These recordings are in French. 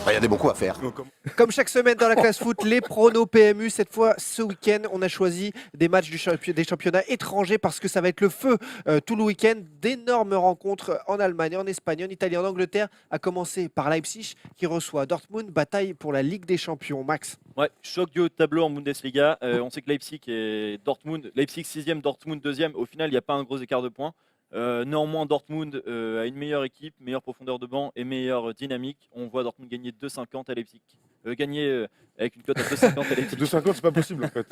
Il y a des bons coups à faire. Comme chaque semaine dans la classe foot, les pronos PMU. Cette fois, ce week-end, on a choisi des matchs des championnats étrangers parce que ça va être le feu tout le week-end. D'énormes rencontres en Allemagne, en Espagne, en Italie, en Angleterre. À commencer par Leipzig qui reçoit Dortmund. Bataille pour la Ligue des Champions. Max. Ouais, choc du haut de tableau en Bundesliga. On sait que Leipzig et Dortmund, Leipzig 6e, Dortmund 2e. Au final, il n'y a pas un gros écart de points. Néanmoins, Dortmund a une meilleure équipe, meilleure profondeur de banc et meilleure dynamique. On voit Dortmund gagner 2,50 à Leipzig. Gagner avec une cote à 2,50 à Leipzig. 2,50 c'est pas possible en fait,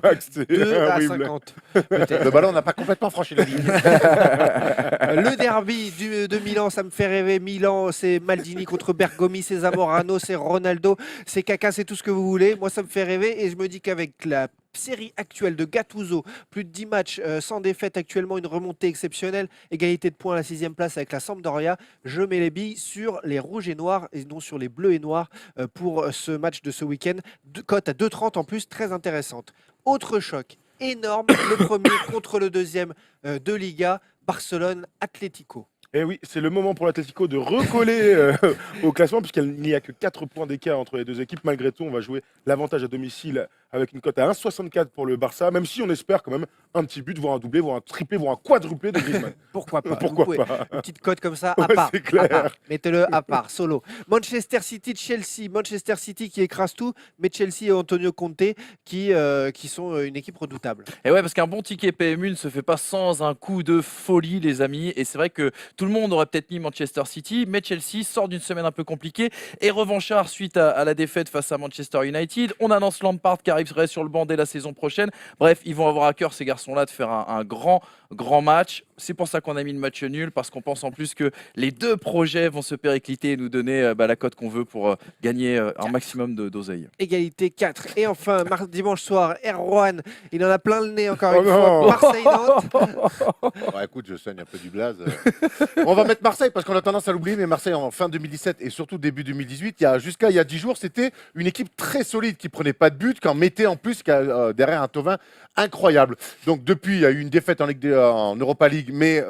Max. 2 à horrible. 50. Le ballon n'a pas complètement franchi la ligne. Le derby de Milan, ça me fait rêver. Milan, c'est Maldini contre Bergomi, c'est Zamorano, c'est Ronaldo, c'est Kaka, c'est tout ce que vous voulez. Moi, ça me fait rêver et je me dis qu'avec la série actuelle de Gattuso, plus de 10 matchs sans défaite actuellement, une remontée exceptionnelle, égalité de points à la 6e place avec la Sampdoria, je mets les billes sur les rouges et noirs et non sur les bleus et noirs pour ce match de ce week-end. Cote à 2,30 en plus, très intéressante. Autre choc énorme, le premier contre le deuxième de Liga, Barcelone-Atlético. Et oui, c'est le moment pour l'Atlético de recoller au classement, puisqu'il n'y a que 4 points d'écart entre les deux équipes. Malgré tout, on va jouer l'avantage à domicile avec une cote à 1,64 pour le Barça, même si on espère quand même un petit but, voire un doublé, voire un triplé, voire un quadruplé de Griezmann. Pourquoi pas? Pourquoi Vous pouvez- pas? Une petite cote comme ça, à Ouais, part. c'est clair. À part. Mettez-le à part, solo. Manchester City-Chelsea. Manchester City qui écrase tout, mais Chelsea et Antonio Conte qui sont une équipe redoutable. Et ouais, parce qu'un bon ticket PMU ne se fait pas sans un coup de folie, les amis. Et c'est vrai que tout le monde aurait peut-être mis Manchester City, mais Chelsea sort d'une semaine un peu compliquée et revanchard suite à la défaite face à Manchester United. On annonce Lampard qui arriverait sur le banc dès la saison prochaine. Bref, ils vont avoir à cœur, ces garçons-là, de faire un grand match. C'est pour ça qu'on a mis le match nul, parce qu'on pense en plus que les deux projets vont se péricliter et nous donner la cote qu'on veut pour gagner un maximum d'oseille. Égalité 4. Et enfin, dimanche soir, Erwan, il en a plein le nez encore Oh une fois. non. Marseille-Nantes. Bon, écoute, je saigne un peu du blaze. On va mettre Marseille parce qu'on a tendance à l'oublier, mais Marseille en fin 2017 et surtout début 2018, jusqu'à il y a 10 jours, c'était une équipe très solide qui prenait pas de but, qui en mettait en plus derrière un Thauvin incroyable. Donc depuis, il y a eu une défaite en Europa League, mais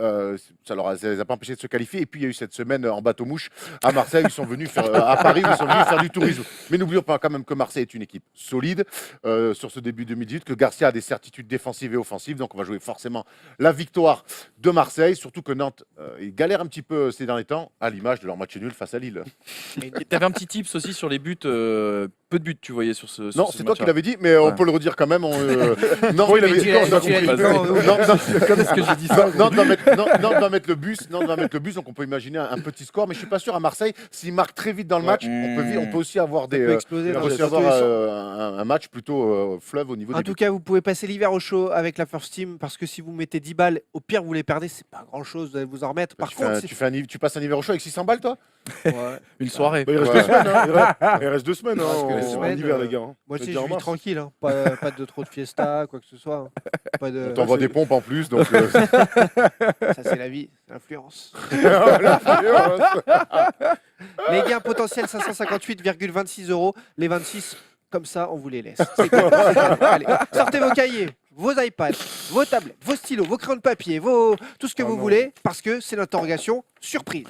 ça les a pas empêchés de se qualifier. Et puis il y a eu cette semaine en bateau-mouche à Marseille, ils sont venus faire, à Paris, où ils sont venus faire du tourisme. Mais n'oublions pas quand même que Marseille est une équipe solide sur ce début 2018, que Garcia a des certitudes défensives et offensives, donc on va jouer forcément la victoire de Marseille, surtout que Nantes ils galèrent un petit peu ces derniers temps, à l'image de leur match nul face à Lille. Et t'avais un petit tips aussi sur les buts, peu de buts tu voyais sur ce Non, ce c'est toi qui match-là. l'avais dit, mais on Ouais. peut le redire quand même. Non, Bon, il mais avait dit, on a compris. Quand est-ce que j'ai dit ça? Nantes va mettre le bus, donc on peut imaginer un petit score, mais je suis pas sûr à Marseille, s'ils marquent très vite dans le match, on peut aussi avoir Ça peut exploser on dans peut aussi tous les avoir un match plutôt fleuve au niveau En des tout buts. cas, vous pouvez passer l'hiver au chaud avec la First Team parce que si vous mettez 10 balles, au pire, vous les perdez, c'est pas grand-chose, vous allez vous en remettre. Par contre, Tu passes un hiver au chaud avec 600 balles, toi? Une soirée. Bah, il reste Ouais. 2 semaines, hein. Il reste 2 semaines, Parce que en, les en semaines, hiver, les gars. Hein. moi Ça aussi, devient je en vis mars. tranquille, hein. Pas de trop de fiesta, quoi que ce soit. Hein. Pas de... On t'envoie des pompes en plus, donc Ça, c'est la vie, l'influence. Les gains potentiels 558,26 €. Les 26, comme ça, on vous les laisse. C'est cool, c'est cool. Allez, sortez vos cahiers, vos iPads, vos tablettes, vos stylos, vos crayons de papier, tout ce que vous voulez, parce que c'est l'interrogation surprise.